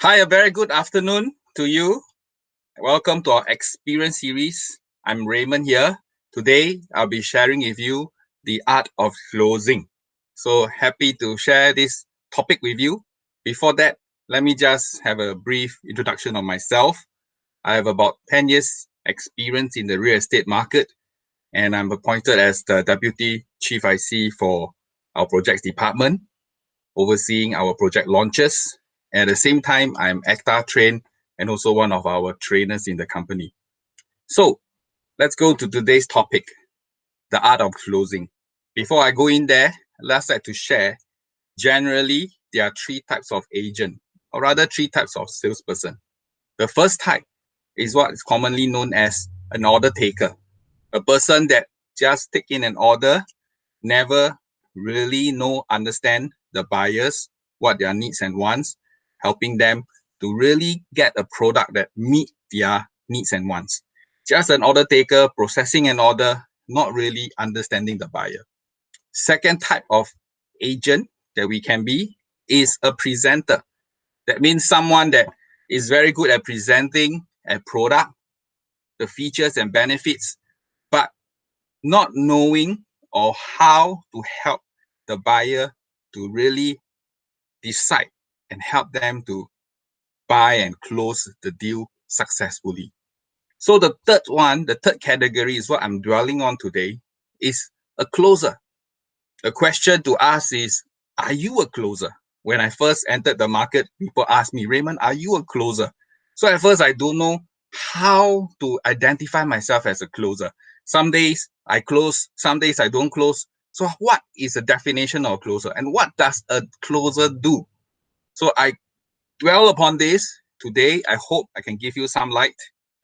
Hi, a very good afternoon to you. Welcome to our experience series. I'm Raymond here. Today, I'll be sharing with you the art of closing. So happy to share this topic with you. Before that, let me just have a brief introduction of myself. I have about 10 years experience in the real estate market, and I'm appointed as the Deputy Chief IC for our projects department, overseeing our project launches. At the same time, I'm ACTA trained and also one of our trainers in the company. So let's go to today's topic, the art of closing. Before I go in there, let's like to share, generally, there are three types of agent, or rather three types of salesperson. The first type is what is commonly known as an order taker, a person that just take in an order, never really understand the buyers, what their needs and wants, helping them to really get a product that meet their needs and wants. Just an order taker, processing an order, not really understanding the buyer. Second type of agent that we can be is a presenter. That means someone that is very good at presenting a product, the features and benefits, but not knowing or how to help the buyer to really decide and help them to buy and close the deal successfully. So the third category is what I'm dwelling on today, is a closer. The question to ask is, are you a closer? When I first entered the market, people ask me, Raymond, are you a closer? So at first I don't know how to identify myself as a closer. Some days I close, some days I don't close. So what is the definition of a closer, and what does a closer do? So I dwell upon this today. I hope I can give you some light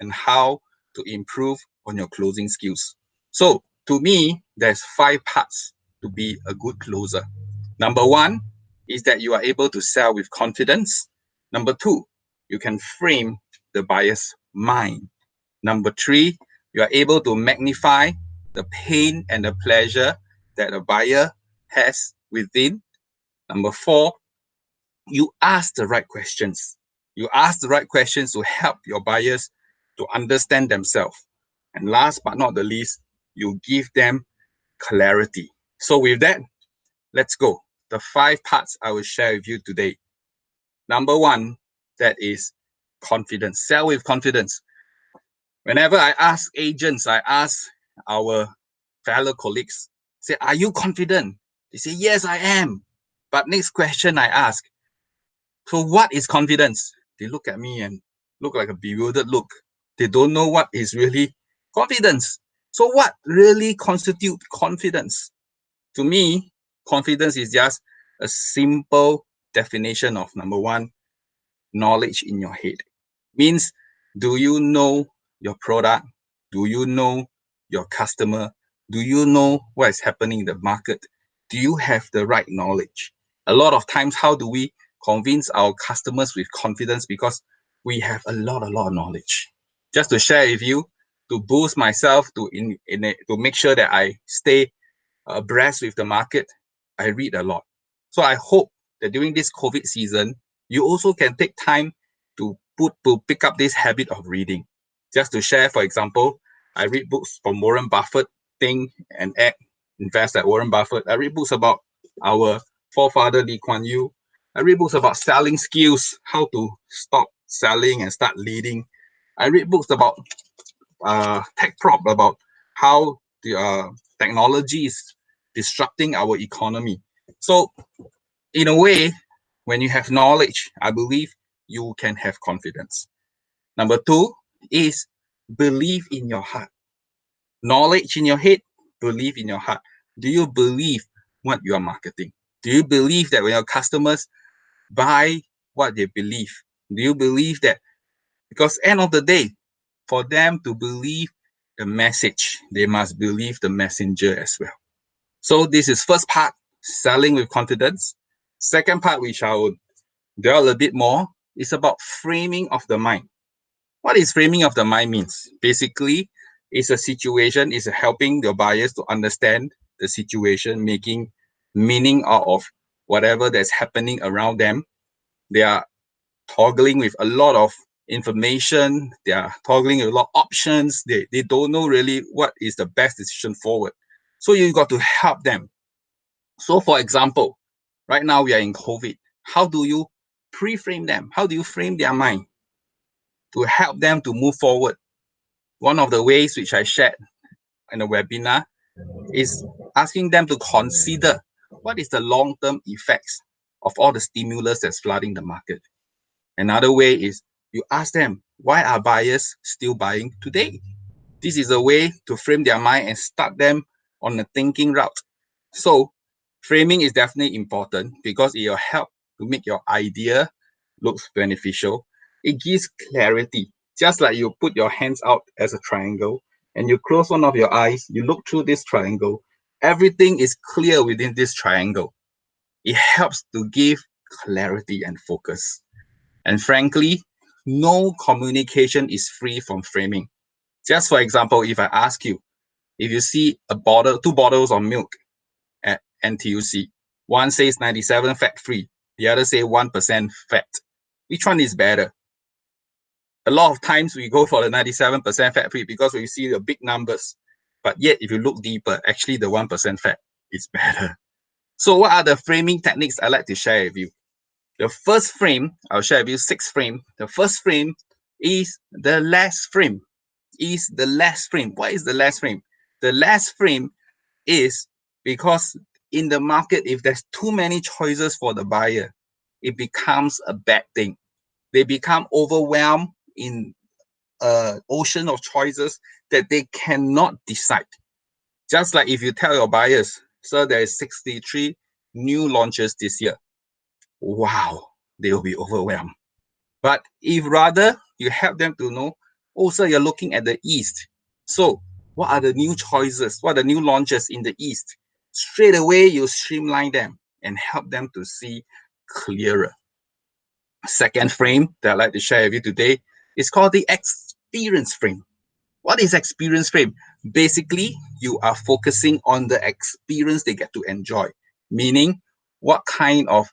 on how to improve on your closing skills. So to me, there's 5 parts to be a good closer. Number 1 is that you are able to sell with confidence. Number 2, you can frame the buyer's mind. Number 3, you are able to magnify the pain and the pleasure that a buyer has within. Number 4, you ask the right questions. You ask the right questions to help your buyers to understand themselves. And last but not the least, you give them clarity. So with that, let's go. The 5 parts I will share with you today. Number 1, that is confidence. Sell with confidence. Whenever I ask agents, I ask our fellow colleagues, say, are you confident? They say, yes, I am. But next question I ask, so what is confidence? They look at me and look like a bewildered look. They don't know what is really confidence. So what really constitutes confidence? To me, confidence is just a simple definition of number 1, knowledge in your head. Means, do you know your product? Do you know your customer? Do you know what is happening in the market? Do you have the right knowledge? A lot of times, how do we convince our customers with confidence? Because we have a lot of knowledge. Just to share with you, to boost myself, to make sure that I stay abreast with the market, I read a lot. So I hope that during this COVID season, you also can take time to pick up this habit of reading. Just to share, for example, I read books from Warren Buffett, Think and Act, Invest like Warren Buffett. I read books about our forefather Lee Kuan Yew. I read books about selling skills, how to stop selling and start leading. I read books about tech prop, about how the technology is disrupting our economy. So in a way, when you have knowledge, I believe you can have confidence. Number 2 is believe in your heart. Knowledge in your head, believe in your heart. Do you believe what you are marketing? Do you believe that when your customers buy what they believe? Do you believe that? Because end of the day, for them to believe the message, they must believe the messenger as well. So this is first part, selling with confidence. Second part, which I will dwell a bit more, is about framing of the mind. What is framing of the mind means? Basically, it's a situation, it's helping the buyers to understand the situation, making meaning out of whatever that's happening around them. They are toggling with a lot of information. They are toggling with a lot of options. They don't know really what is the best decision forward. So you got to help them. So for example, right now we are in COVID. How do you pre-frame them? How do you frame their mind to help them to move forward? One of the ways which I shared in the webinar is asking them to consider what is the long-term effects of all the stimulus that's flooding the market. Another way is you ask them, why are buyers still buying today? This is a way to frame their mind and start them on a thinking route. So framing is definitely important because it will help to make your idea looks beneficial. It gives clarity. Just like you put your hands out as a triangle and you close one of your eyes, you look through this triangle, everything is clear within this triangle. It helps to give clarity and focus. And frankly, no communication is free from framing. Just for example, if I ask you, if you see a bottle, 2 bottles of milk at NTUC, one says 97 fat free, the other say 1% fat. Which one is better? A lot of times we go for the 97% fat free because we see the big numbers. But yet, if you look deeper, actually the 1% fat is better. So what are the framing techniques I like to share with you? The first frame, I'll share with you 6 frame. The first frame is the last frame. What is the last frame? The last frame is because in the market, if there's too many choices for the buyer, it becomes a bad thing. They become overwhelmed in an ocean of choices that they cannot decide. Just like if you tell your buyers, so there is 63 new launches this year. Wow, they will be overwhelmed. But if rather you help them to know, also you're looking at the East. So what are the new choices? What are the new launches in the East? Straight away, you streamline them and help them to see clearer. Second frame that I'd like to share with you today is called the experience frame. What is experience frame? Basically, you are focusing on the experience they get to enjoy, meaning what kind of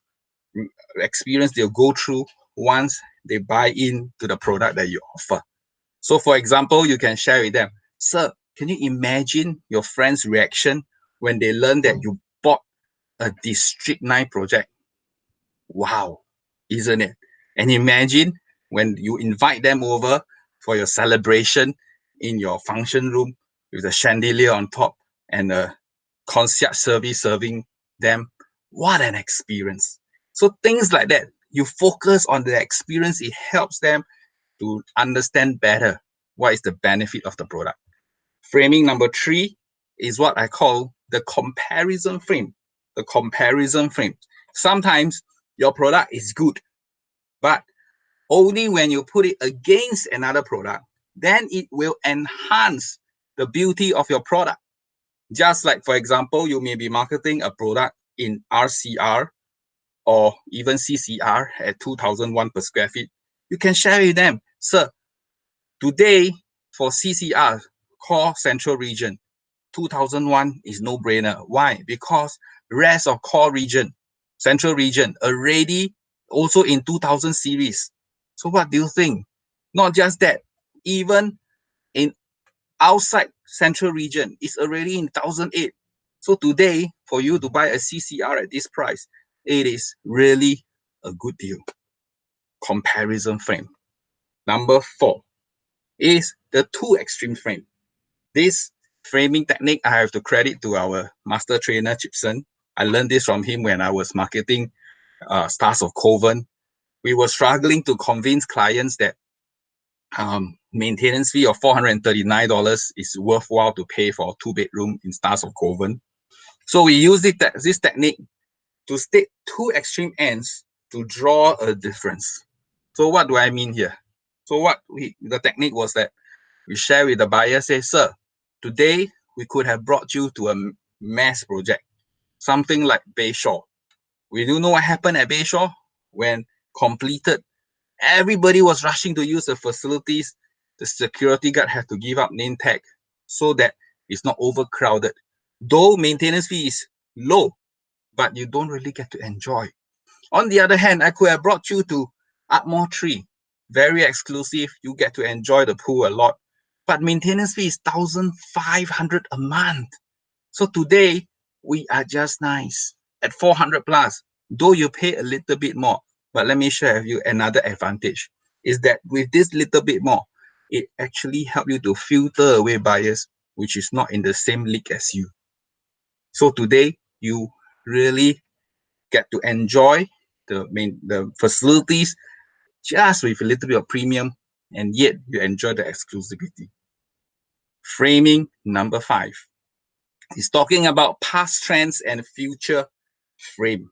experience they'll go through once they buy into the product that you offer. So for example, you can share with them, sir, can you imagine your friend's reaction when they learn that you bought a District 9 project? Wow, isn't it? And imagine when you invite them over for your celebration in your function room with a chandelier on top and a concierge service serving them. What an experience. So things like that, you focus on the experience, it helps them to understand better what is the benefit of the product. Framing number 3 is what I call the comparison frame. The comparison frame. Sometimes your product is good, but only when you put it against another product, then it will enhance the beauty of your product. Just like, for example, you may be marketing a product in RCR or even CCR at 2001 per square feet. You can share with them, sir, today for CCR, core central region, 2001 is no brainer. Why? Because rest of core region, central region already also in 2000 series. So what do you think? Not just that, even in outside central region, it's already in 1008. So today, for you to buy a CCR at this price, it is really a good deal. Comparison frame. Number 4 is the 2 extreme frame. This framing technique, I have to credit to our master trainer, Chipson. I learned this from him when I was marketing Stars of Coven. We were struggling to convince clients that maintenance fee of $439 is worthwhile to pay for a 2-bedroom in Stars of Coven. So we use this technique to state 2 extreme ends to draw a difference. So what do I mean here? So the technique was that we share with the buyer, say, sir, today we could have brought you to a mass project, something like Bayshore. We do know what happened at Bayshore when completed. Everybody was rushing to use the facilities. The security guard had to give up name tag so that it's not overcrowded. Though maintenance fee is low, but you don't really get to enjoy. On the other hand, I could have brought you to Ardmore 3, very exclusive. You get to enjoy the pool a lot. But maintenance fee is 1,500 a month. So today, we are just nice at 400 plus, though you pay a little bit more. But let me share with you another advantage, is that with this little bit more, it actually helps you to filter away buyers which is not in the same league as you. So today, you really get to enjoy the facilities just with a little bit of premium, and yet you enjoy the exclusivity. Framing number 5 is talking about past trends and future frame.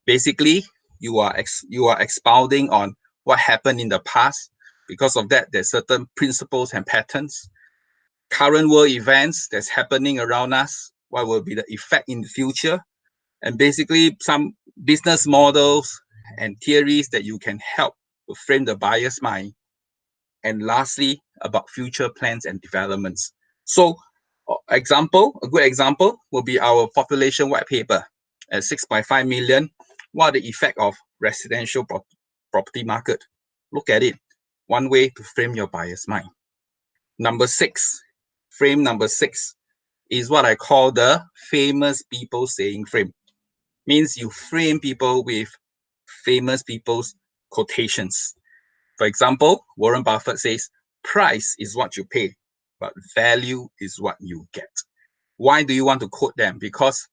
Basically, you are expounding on what happened in the past. Because of that, there's certain principles and patterns. Current world events that's happening around us, what will be the effect in the future, and basically some business models and theories that you can help to frame the buyer's mind. And lastly, about future plans and developments. So a good example will be our population white paper at 6.5 million. What are the effect of residential property market? Look at it. One way to frame your buyer's mind. Frame number 6 is what I call the famous people saying frame. Means you frame people with famous people's quotations. For example, Warren Buffett says, price is what you pay, but value is what you get. Why do you want to quote them? Because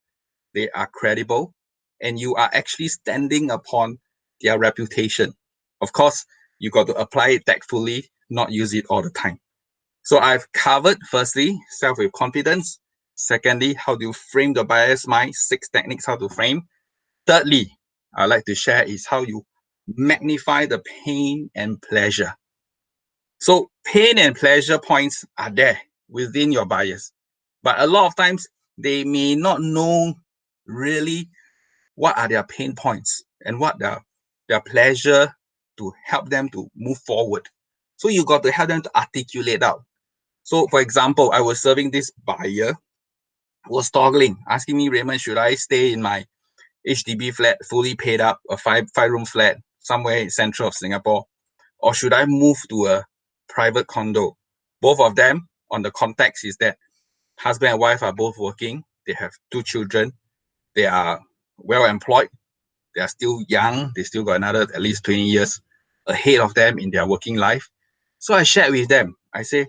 they are credible and you are actually standing upon their reputation. Of course, you got to apply it tactfully, not use it all the time. So I've covered, firstly, sell with confidence. Secondly, how do you frame the buyer's mind? 6 techniques how to frame. Thirdly, I'd like to share is how you magnify the pain and pleasure. So pain and pleasure points are there within your buyers. But a lot of times, they may not know really what are their pain points and what their pleasure to help them to move forward. So you got to help them to articulate out. So for example, I was serving this buyer who was toggling, asking me, Raymond, should I stay in my HDB flat, fully paid up, a five-room flat somewhere in central of Singapore, or should I move to a private condo? Both of them, on the context is that husband and wife are both working. They have 2 children. They are well employed. They are still young. They still got another at least 20 years ahead of them in their working life. So I shared with them. I say,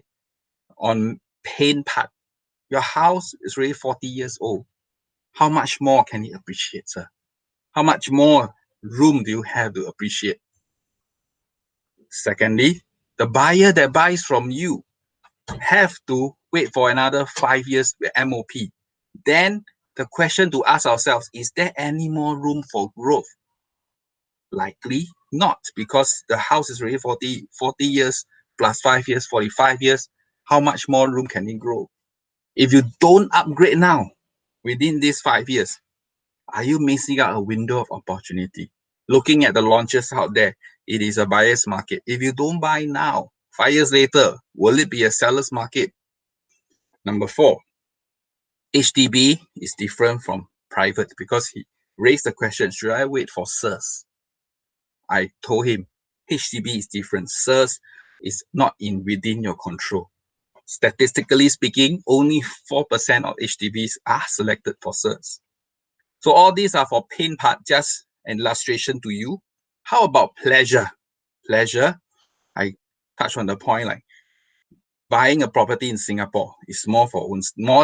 on pain part, your house is really 40 years old. How much more can you appreciate, sir? How much more room do you have to appreciate? Secondly, the buyer that buys from you have to wait for another 5 years with MOP. Then the question to ask ourselves, is there any more room for growth? Likely not, because the house is already 40 years plus 5 years, 45 years. How much more room can it grow? If you don't upgrade now, within these 5 years, are you missing out a window of opportunity? Looking at the launches out there, it is a buyer's market. If you don't buy now, 5 years later, will it be a seller's market? Number 4, HDB is different from private because he raised the question, should I wait for SIRS? I told him, HDB is different. SIRS is not within your control. Statistically speaking, only 4% of HDBs are selected for SIRS. So all these are for pain part, just an illustration to you. How about pleasure? Pleasure, I touched on the point, like buying a property in Singapore is more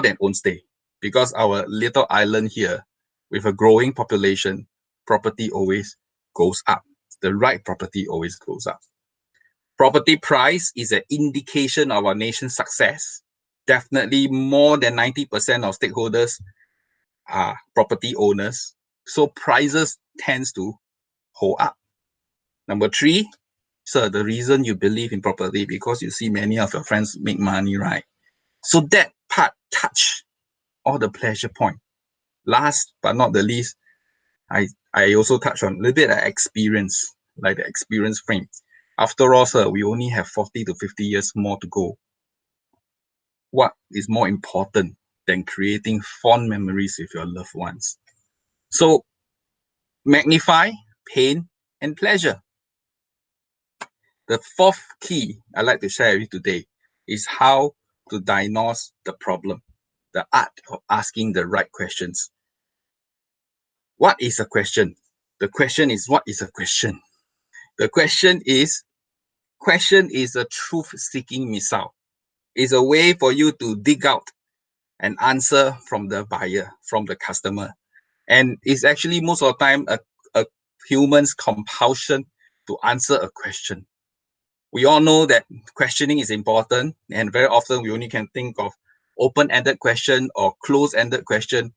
than own stay, because our little island here with a growing population, property always goes up. The right property always goes up. Property price is an indication of our nation's success. Definitely more than 90% of stakeholders are property owners. So prices tends to hold up. Number 3, sir, the reason you believe in property because you see many of your friends make money, right? So that part touch all the pleasure point. Last but not the least, I also touch on a little bit of experience, like the experience frame. After all, sir, we only have 40 to 50 years more to go. What is more important than creating fond memories with your loved ones? So magnify pain and pleasure. The fourth key I'd like to share with you today is how to diagnose the problem, the art of asking the right questions. What is a question? The question is, what is a question? The question is a truth-seeking missile. It's a way for you to dig out an answer from the buyer, from the customer. And it's actually most of the time a human's compulsion to answer a question. We all know that questioning is important, and very often we only can think of open-ended question or closed-ended question.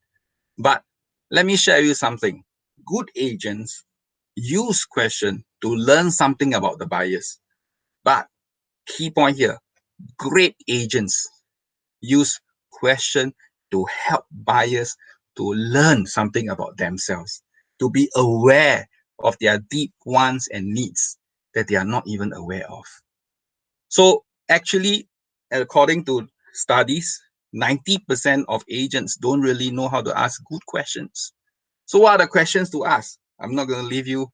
But let me share with you something. Good agents use question to learn something about the buyers. But key point here, great agents use question to help buyers to learn something about themselves, to be aware of their deep wants and needs that they are not even aware of. So actually, according to studies, 90% of agents don't really know how to ask good questions. So what are the questions to ask? I'm not going to leave you.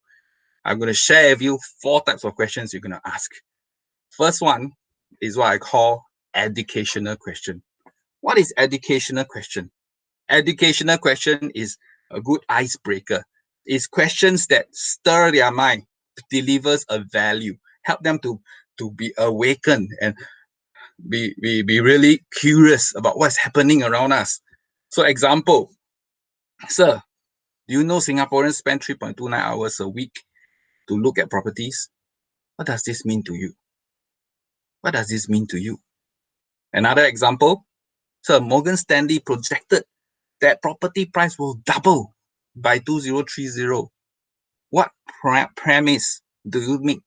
I'm going to share with you 4 types of questions you're going to ask. First one is what I call educational question. What is educational question? Educational question is a good icebreaker. It's questions that stir their mind, delivers a value, help them to be awakened and be really curious about what's happening around us. So example, sir, do you know Singaporeans spend 3.29 hours a week to look at properties? What does this mean to you? What does this mean to you? Another example, sir, Morgan Stanley projected that property price will double by 2030. What premise do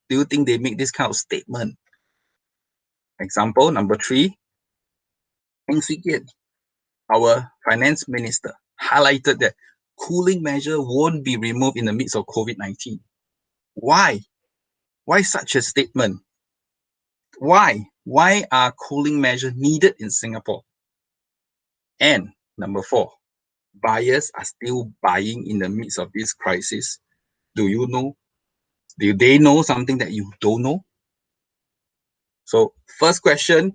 you think they make this kind of statement? Example number 3, Heng Swee Keat, our finance minister, highlighted that cooling measure won't be removed in the midst of COVID-19. Why? Why such a statement? Why? Why are cooling measures needed in Singapore? And number 4, buyers are still buying in the midst of this crisis. Do you know? Do they know something that you don't know? So first question,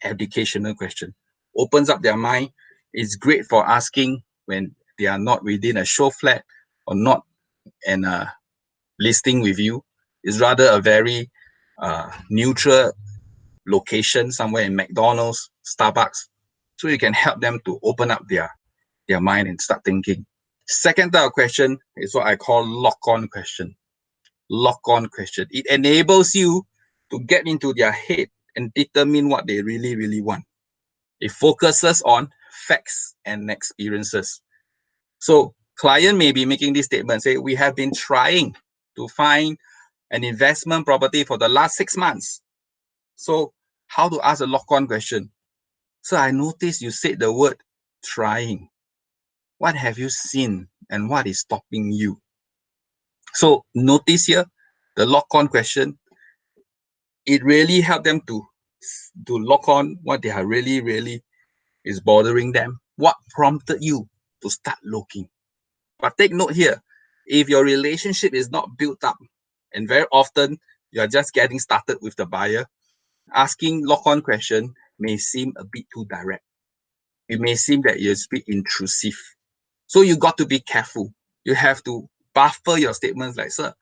educational question. Opens up their mind. It's great for asking when they are not within a show flat or not in a listing with you. It's rather a very neutral location somewhere in McDonald's, Starbucks. So you can help them to open up their mind and start thinking. Second type of question is what I call lock-on question. Lock-on question. It enables you to get into their head and determine what they really, really want. It focuses on facts and experiences. So client may be making this statement, say, we have been trying to find an investment property for the last 6 months. So how to ask a lock-on question? So I noticed you said the word trying. What have you seen and what is stopping you? So notice here, the lock-on question, it really helped them to lock on what they are really is bothering them. What prompted you to start looking? But take note here, if your relationship is not built up, and very often you are just getting started with the buyer, asking lock-on question may seem a bit too direct. It may seem that you're a bit intrusive. So you got to be careful. You have to buffer your statements like, sir,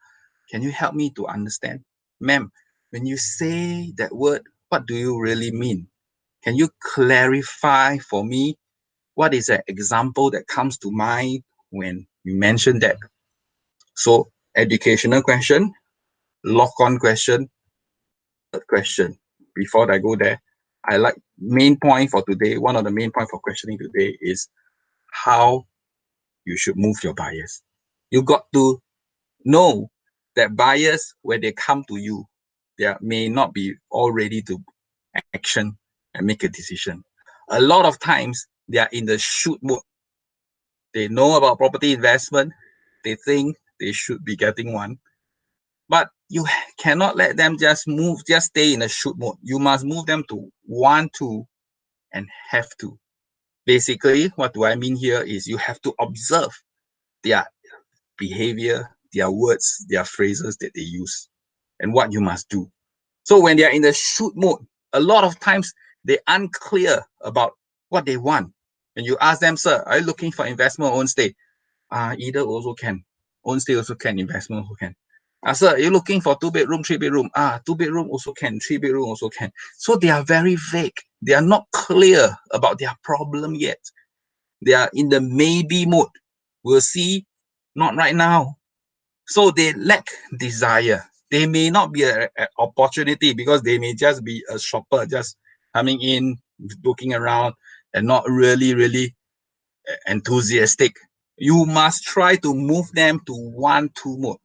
can you help me to understand? Ma'am, when you say that word, what do you really mean? Can you clarify for me what is an example that comes to mind when you mention that? So educational question, lock-on question, third question. Before I go there, I like main point for today. One of the main points for questioning today is how you should move your buyers. You got to know that buyers, when they come to you, they may not be all ready to action and make a decision. A lot of times they are in the shoot mode. They know about property investment. They think they should be getting one. But you cannot let them just stay in a shoot mode. You must move them to want to and have to. Basically, what do I mean here is you have to observe their behavior, their words, their phrases that they use, and what you must do. So when they are in the shoot mode, a lot of times they're unclear about what they want. And you ask them, sir, are you looking for investment or own stay? Either also can. Own stay also can, investment also can. Sir, you're looking for 2-bedroom, 3-bedroom. 2-bedroom also can, 3-bedroom also can. So they are very vague. They are not clear about their problem yet. They are in the maybe mode. We'll see, not right now. So they lack desire. They may not be an opportunity because they may just be a shopper, just coming in, looking around, and not really enthusiastic. You must try to move them to 1-2 mode.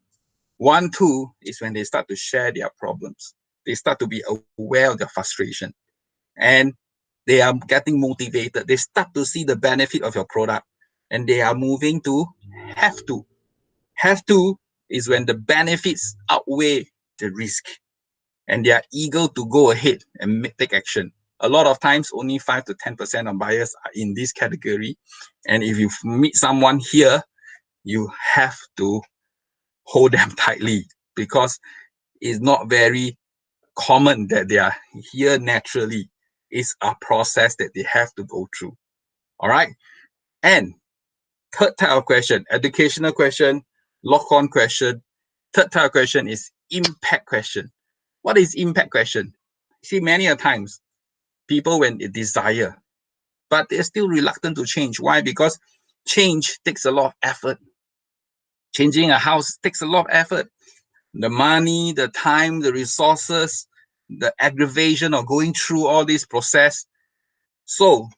1-2 is when they start to share their problems. They start to be aware of their frustration, and they are getting motivated. They start to see the benefit of your product, and they are moving to have to. Have to is when the benefits outweigh the risk, and they are eager to go ahead and take action. A lot of times, only 5 to 10% of buyers are in this category. And if you meet someone here, you have to hold them tightly, because it's not very common that they are here naturally. It's a process that they have to go through. All right. And third type of question, educational question, lock-on question. Third type of question is impact question. What is impact question? See, many a times people, when they desire, but they're still reluctant to change. Why? Because change takes a lot of effort. Changing a house takes a lot of effort. The money, the time, the resources, the aggravation of going through all this process. So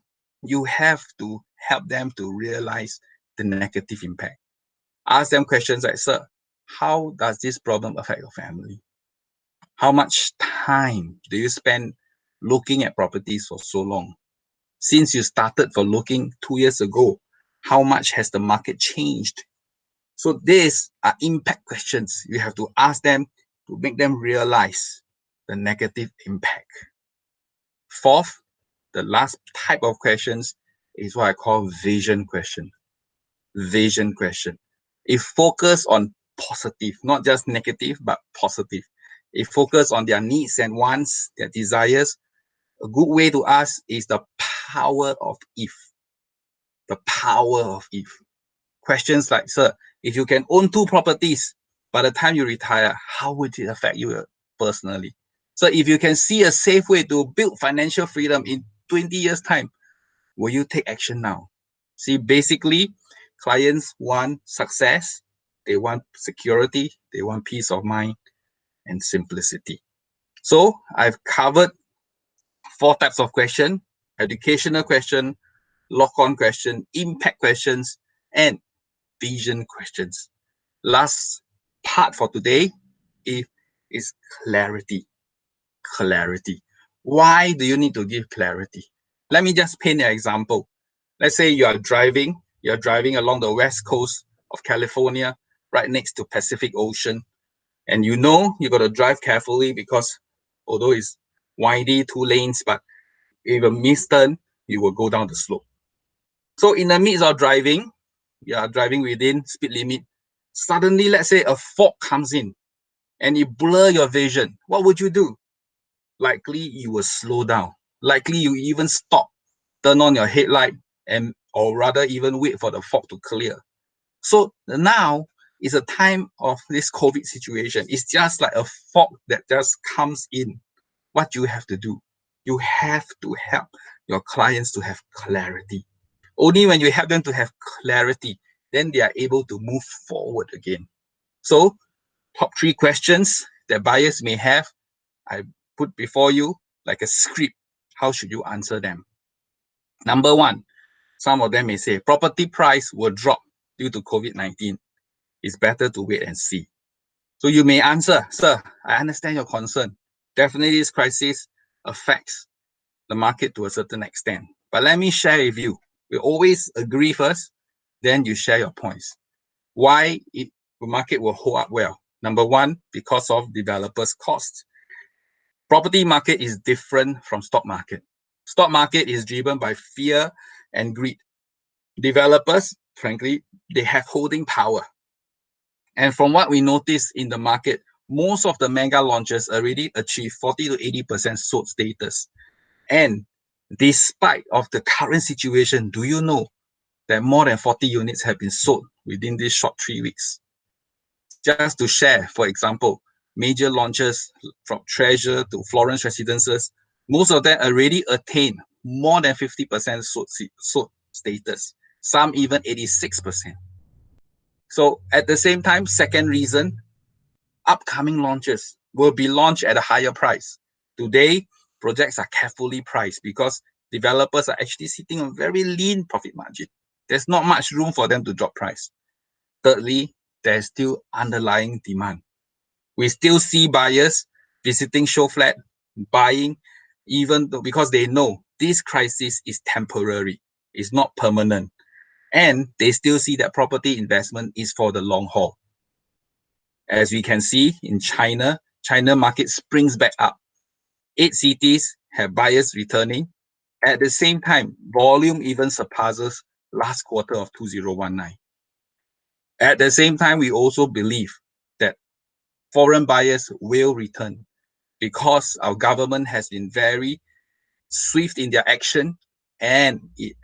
you have to help them to realize the negative impact. Ask them questions like, sir, how does this problem affect your family? How much time do you spend looking at properties for so long? Since you started for looking 2 years ago, how much has the market changed? So these are impact questions. You have to ask them to make them realize the negative impact. Fourth, the last type of questions is what I call vision question. Vision question. It focuses on positive, not just negative, but positive. It focuses on their needs and wants, their desires. A good way to ask is the power of if. The power of if. Questions like, sir, if you can own 2 properties by the time you retire, how would it affect you personally? So if you can see a safe way to build financial freedom in 20 years' time, will you take action now? See, basically, clients want success, they want security, they want peace of mind and simplicity. So I've covered 4 types of question: educational question, lock-on question, impact questions, and vision questions. Last part for today is clarity. Clarity. Why do you need to give clarity? Let me just paint an example. Let's say you're driving along the west coast of California, right next to Pacific Ocean, and you know you got to drive carefully because although it's windy, 2 lanes, but if a misturn, you will go down the slope. So in the midst of driving, you are driving within speed limit. Suddenly, let's say a fog comes in and it blur your vision. What would you do? Likely you will slow down. Likely you even stop, turn on your headlight, and or rather even wait for the fog to clear. So now is a time of this COVID situation. It's just like a fog that just comes in. What you have to do? You have to help your clients to have clarity. Only when you help them to have clarity, then they are able to move forward again. So, top 3 questions that buyers may have, I put before you like a script. How should you answer them? Number 1, some of them may say property price will drop due to COVID-19. It's better to wait and see. So you may answer, sir, I understand your concern. Definitely this crisis affects the market to a certain extent. But let me share with you. We always agree first, then you share your points. Why the market will hold up well? Number 1, because of developers' costs. Property market is different from stock market. Stock market is driven by fear and greed. Developers, frankly, they have holding power. And from what we notice in the market, most of the mega launches already achieve 40 to 80% sold status. And despite of the current situation, do you know that more than 40 units have been sold within this short 3 weeks? Just to share, for example, major launches from Treasure to Florence Residences, most of them already attain more than 50% sold status, some even 86%. So at the same time, second reason, upcoming launches will be launched at a higher price. Today, projects are carefully priced because developers are actually sitting on very lean profit margin. There's not much room for them to drop price. Thirdly, there's still underlying demand. We still see buyers visiting show flat, buying, even though because they know this crisis is temporary, it's not permanent. And they still see that property investment is for the long haul. As we can see in China market springs back up. 8 cities have buyers returning. At the same time, volume even surpasses last quarter of 2019. At the same time, we also believe that foreign buyers will return because our government has been very swift in their action and it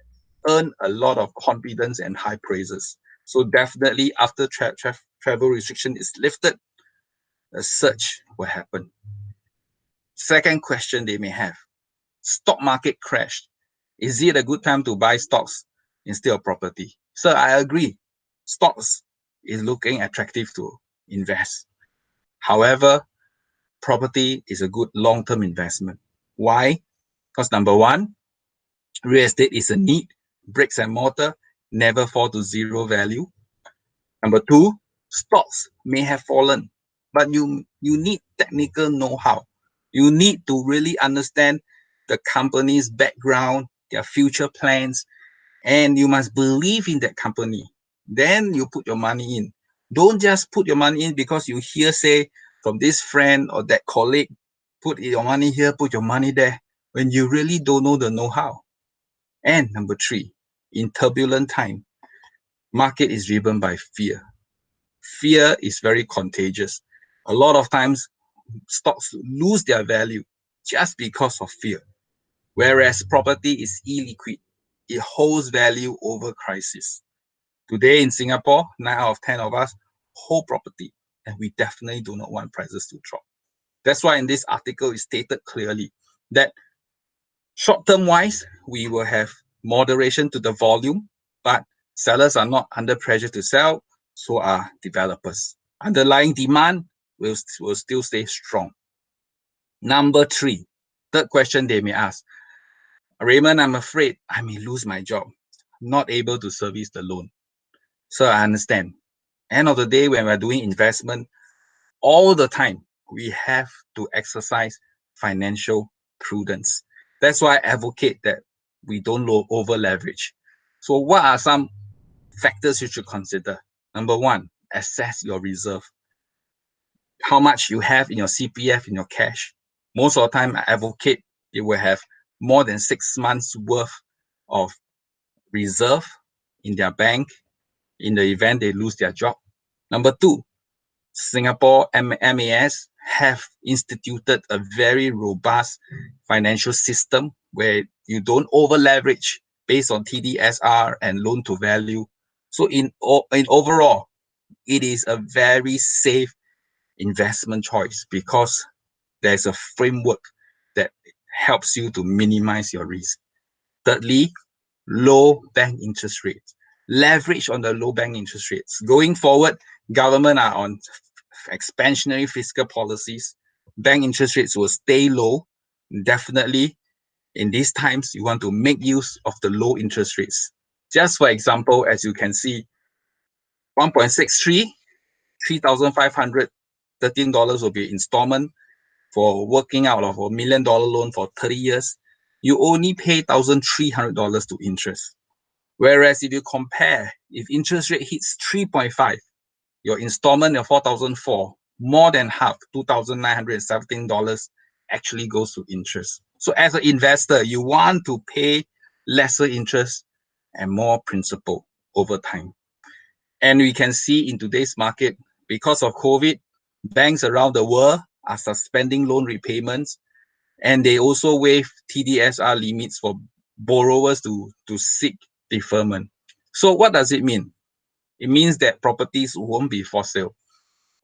earned a lot of confidence and high praises. So definitely after travel restriction is lifted, a surge will happen. Second question they may have, stock market crashed. Is it a good time to buy stocks instead of property? So I agree, stocks is looking attractive to invest. However, property is a good long-term investment. Why? Because number one, real estate is a need. Bricks and mortar never fall to zero value. Number two, stocks may have fallen, but you need technical know-how. You need to really understand the company's background, their future plans, and you must believe in that company. Then you put your money in. Don't just put your money in because you hear say from this friend or that colleague, put your money here, put your money there, when you really don't know the know-how. And number three, in turbulent time, market is driven by fear. Fear is very contagious. A lot of times, stocks lose their value just because of fear. Whereas property is illiquid. It holds value over crisis. Today in Singapore, 9 out of 10 of us hold property, and we definitely do not want prices to drop. That's why in this article, it's stated clearly that short-term wise, we will have moderation to the volume, but sellers are not under pressure to sell, so are developers. Underlying demand will still stay strong. Number three, third question they may ask, Raymond, I'm afraid I may lose my job, not able to service the loan. So I understand. End of the day, when we're doing investment, all the time, we have to exercise financial prudence. That's why I advocate that we don't over leverage. So what are some factors you should consider? Number one, assess your reserve. How much you have in your CPF, in your cash. Most of the time, I advocate you will have more than 6 months worth of reserve in their bank in the event they lose their job. Number two, Singapore MAS have instituted a very robust financial system where you don't over leverage based on TDSR and loan to value. So in overall, it is a very safe investment choice because there's a framework that helps you to minimize your risk. Thirdly, low bank interest rates. Leverage on the low bank interest rates. Going forward, government are on expansionary fiscal policies. Bank interest rates will stay low. Definitely, in these times, you want to make use of the low interest rates. Just for example, as you can see, 1.63, $3,513 will be installment for working out of $1 million loan for 30 years. You only pay $1,300 to interest. Whereas if you compare, if interest rate hits 3.5, your installment of $4,004, more than half, $2,917 actually goes to interest. So as an investor, you want to pay lesser interest and more principal over time. And we can see in today's market, because of COVID, Banks around the world are suspending loan repayments, and they also waive TDSR limits for borrowers to seek deferment. So what does it mean? It means that properties won't be for sale.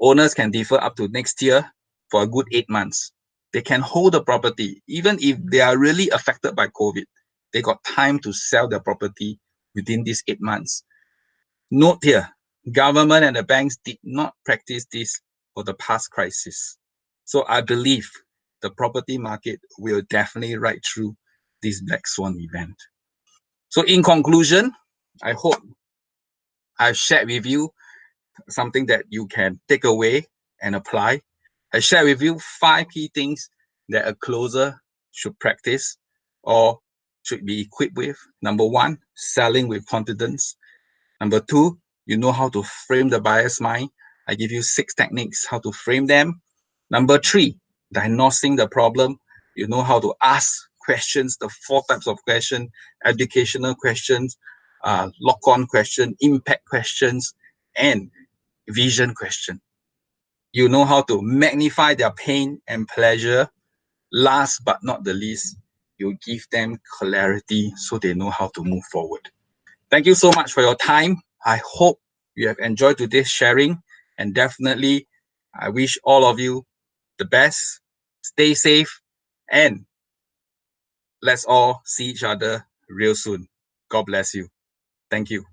Owners can defer up to next year for a good 8 months. They can hold the property, even if they are really affected by COVID. They got time to sell their property within these 8 months. Note here, government and the banks did not practice this for the past crisis. So I believe the property market will definitely ride through this black swan event. So in conclusion, I hope I've shared with you something that you can take away and apply. I share with you 5 key things that a closer should practice or should be equipped with. Number 1, selling with confidence. Number 2, you know how to frame the buyer's mind. I give you 6 techniques how to frame them. Number 3, diagnosing the problem. You know how to ask questions, the 4 types of questions: educational questions, lock-on question, impact questions, and vision question. You know how to magnify their pain and pleasure. Last but not the least, you give them clarity so they know how to move forward. Thank you so much for your time. I hope you have enjoyed today's sharing, and definitely I wish all of you the best. Stay safe, and let's all see each other real soon. God bless you. Thank you.